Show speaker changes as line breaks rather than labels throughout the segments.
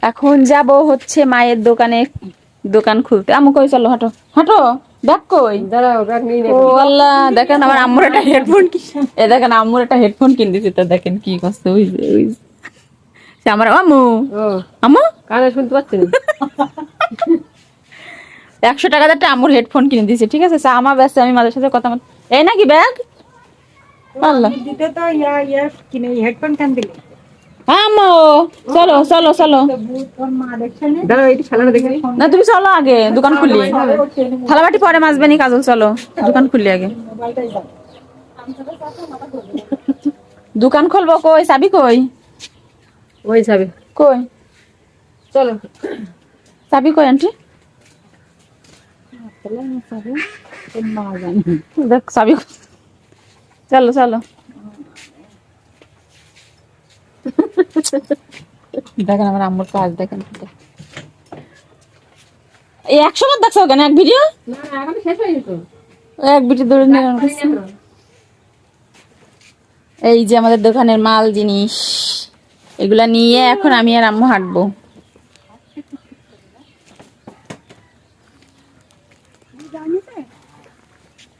এখন যাব হচ্ছে মায়ের দোকানে, দোকান খুলতে। আম্মু কই চলো, হাঁটো হাঁটো। ব্যাগ কই?
দাঁড়াও, ব্যাগ নিয়ে
ও আল্লাহ, দেখেন আমার আম্মুর একটা হেডফোন, এ দেখেন আম্মুর একটা হেডফোন কিনে দিছি, তো দেখেন কি করছে। ওই যে, ওই যে। সে আমার আম্মু,
ও
আম্মু
কানে শুনতে পাচ্ছি না।
100 টাকা দিয়ে একটা আম্মুর হেডফোন কিনে দিয়েছে, ঠিক আছে? আমার ব্যস্ত, আমি মাঝে সাথে কথা এই নাকি ব্যাগ আল্লাহ
দিতে তো কিনে হেডফোন কেন দিলে?
আম্মু চলো চলো চলো।
তোর মা দেখছে না?
দাঁড়াও, এই খেলাটা দেখে নিই।
না তুমি চলো আগে, দোকান খুলি। থালাবাটি পরে মাজবে নি, কাজল চলো দোকান খুলি আগে।
মোবাইলটাই দাও।
দোকান খুলবো, কই চাবি কই?
ওই যাবে,
কই
চলো।
চাবি কই আন্টি?
তোর মা জানে।
দেখ চাবি কই। চলো চলো। দেখেন আমার আম্মুর কাজ দেখেন। এই 100 বার দেখছো কেন এক ভিডিও?
না এখন শেষ হয়নি তো।
এক ভিডিও ধরে নিয়ে এই যে আমাদের দোকানের মাল জিনিস, এগুলা নিয়ে এখন আমি আর আম্মু হাঁটবো।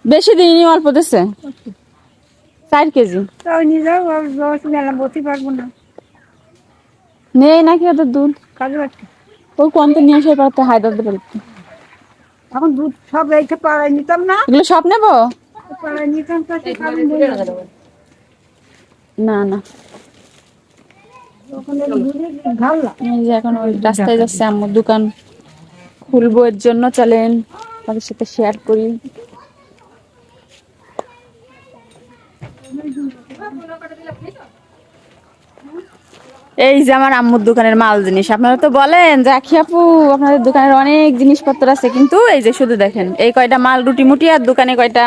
বেশি দিনই অল্প দিচ্ছে, 4 কেজি।
তাও নিয়ে যাও, মেলা বসতে পারবো না।
নেই নাকি ওদের দুধ?
কাজে বাড়ছে।
ওই কোনটা নিয়ে আসে পারতে, হায়দ্রাবাদ পারতে।
এখন দুধ সব রেখে পাড়ায় নিতাম না,
এগুলো সব নেবো?
পাড়ায় নিতাম তো সে কারণ
না না,
ওখানে দুধের ঢাললা।
এই যে এখন ওই রাস্তায় যাচ্ছে আম্মু, দোকান খুলবো, এর জন্য চলেন তাদের সাথে শেয়ার করি। এই যে আমার আম্মুর দোকানের মাল জিনিস। আপনারা তো বলেন যে আখি আপু আপনাদের দোকানের অনেক জিনিসপত্র আছে, কিন্তু এই যে শুধু দেখেন এই কয়টা মাল, রুটি মুটি, আর দোকানে কয়টা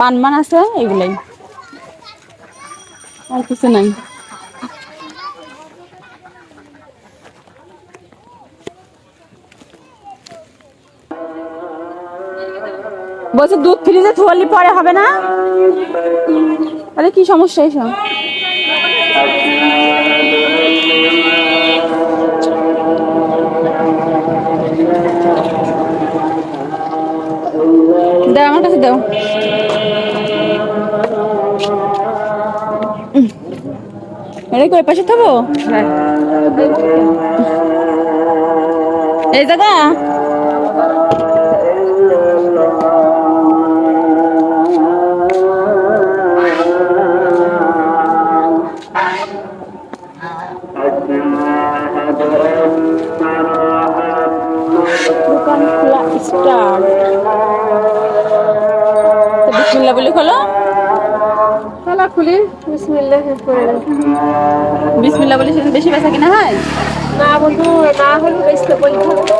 পানমান আছে, এগুলাই, আর কিছু নাই। বলছে দুধ ফ্রিজে থুয়ালি পরে হবে না? আরে কি সমস্যা এইসব? দাও আমার কাছে দাও। আরে কই পাশে থাকবো? এই দাদা দোকান খোলা স্টার্ট। বিসমিল্লাহ বলে খোলো।
তালা খুলি, বিসমিল্লাহ করে দাও।
বিসমিল্লাহ বলে বেশি বেচা কিনা হয়
না বন্ধু, না হলে বেশি বলতে